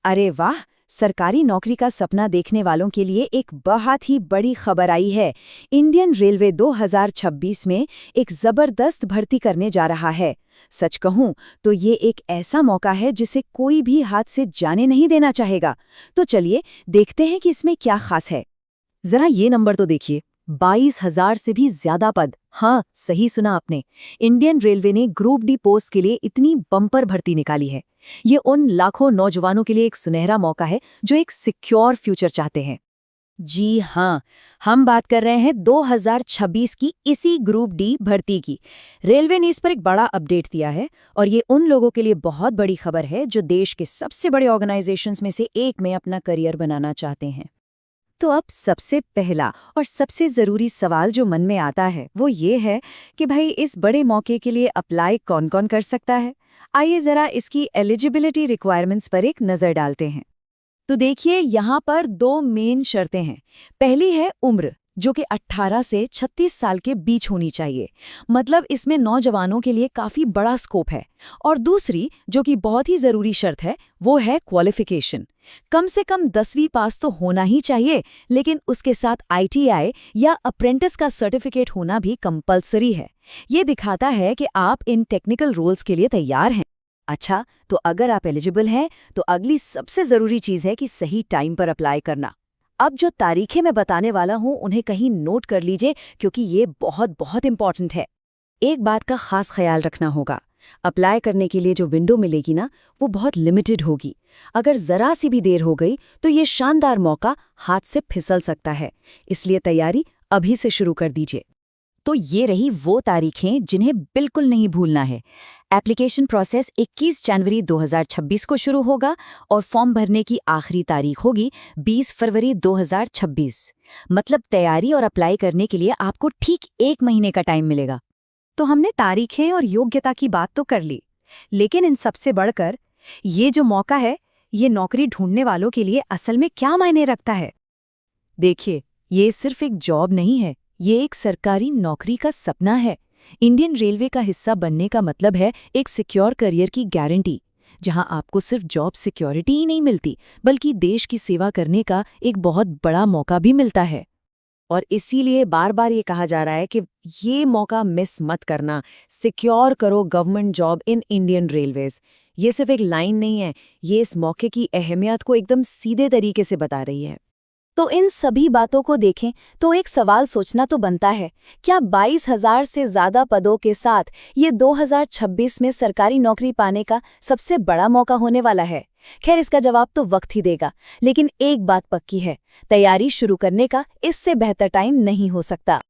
अरे वाह! सरकारी नौकरी का सपना देखने वालों के लिए एक बहुत ही बड़ी खबर आई है। इंडियन रेलवे 2026 में एक जबरदस्त भर्ती करने जा रहा है। सच कहूं तो ये एक ऐसा मौका है जिसे कोई भी हाथ से जाने नहीं देना चाहेगा। तो चलिए देखते हैं कि इसमें क्या खास है। जरा ये नंबर तो देखिए, 22,000 से भी ज्यादा पद। हाँ, सही सुना आपने। इंडियन रेलवे ने ग्रुप डी पोस्ट के लिए इतनी बम्पर भर्ती निकाली है। ये उन लाखों नौजवानों के लिए एक सुनहरा मौका है जो एक सिक्योर फ्यूचर चाहते हैं। जी हाँ, हम बात कर रहे हैं 2026 की इसी ग्रुप डी भर्ती की। रेलवे ने इस पर एक बड़ा अपडेट दिया है और ये उन लोगों के लिए बहुत बड़ी खबर है जो देश के सबसे बड़े ऑर्गेनाइजेशंस में से एक में अपना करियर बनाना चाहते हैं। तो अब सबसे पहला और सबसे ज़रूरी सवाल जो मन में आता है वो ये है कि भाई इस बड़े मौके के लिए अप्लाई कौन-कौन कर सकता है। आइए ज़रा इसकी एलिजिबिलिटी रिक्वायरमेंट्स पर एक नज़र डालते हैं। तो देखिए, यहाँ पर दो मेन शर्तें हैं। पहली है उम्र, जो कि 18 से 36 साल के बीच होनी चाहिए। मतलब इसमें नौजवानों के लिए काफ़ी बड़ा स्कोप है। और दूसरी, जो कि बहुत ही ज़रूरी शर्त है, वो है क्वालिफिकेशन। कम से कम 10वीं पास तो होना ही चाहिए, लेकिन उसके साथ ITI या अप्रेंटिस का सर्टिफिकेट होना भी कंपलसरी है। ये दिखाता है कि आप इन टेक्निकल रोल्स के लिए तैयार हैं। अच्छा, तो अगर आप एलिजिबल हैं, तो अगली सबसे ज़रूरी चीज़ है कि सही टाइम पर अप्लाई करना। अब जो तारीखें मैं बताने वाला हूँ उन्हें कहीं नोट कर लीजिए, क्योंकि ये बहुत बहुत इम्पॉर्टेंट है। एक बात का खास ख्याल रखना होगा, अप्लाई करने के लिए जो विंडो मिलेगी ना, वो बहुत लिमिटेड होगी। अगर ज़रा सी भी देर हो गई तो ये शानदार मौका हाथ से फिसल सकता है। इसलिए तैयारी अभी से शुरू कर दीजिए। तो ये रही वो तारीखें जिन्हें बिल्कुल नहीं भूलना है। एप्लीकेशन प्रोसेस 21 जनवरी 2026 को शुरू होगा और फॉर्म भरने की आखिरी तारीख होगी 20 फरवरी 2026। मतलब तैयारी और अप्लाई करने के लिए आपको ठीक 1 महीने का टाइम मिलेगा। तो हमने तारीखें और योग्यता की बात तो कर ली, लेकिन इन सबसे बढ़कर ये जो मौका है, ये नौकरी ढूंढने वालों के लिए असल में क्या मायने रखता है? देखिए, ये सिर्फ एक जॉब नहीं है, ये एक सरकारी नौकरी का सपना है। इंडियन रेलवे का हिस्सा बनने का मतलब है एक सिक्योर करियर की गारंटी, जहां आपको सिर्फ जॉब सिक्योरिटी ही नहीं मिलती, बल्कि देश की सेवा करने का एक बहुत बड़ा मौका भी मिलता है। और इसीलिए बार बार ये कहा जा रहा है कि ये मौका मिस मत करना। सिक्योर करो government job in Indian railways. ये सिर्फ एक लाइन नहीं है, ये इस मौके की अहमियत को एकदम सीधे तरीके से बता रही है। तो इन सभी बातों को देखें तो एक सवाल सोचना तो बनता है, क्या 22,000 से ज़्यादा पदों के साथ ये 2026 में सरकारी नौकरी पाने का सबसे बड़ा मौका होने वाला है? खैर, इसका जवाब तो वक्त ही देगा, लेकिन एक बात पक्की है, तैयारी शुरू करने का इससे बेहतर टाइम नहीं हो सकता।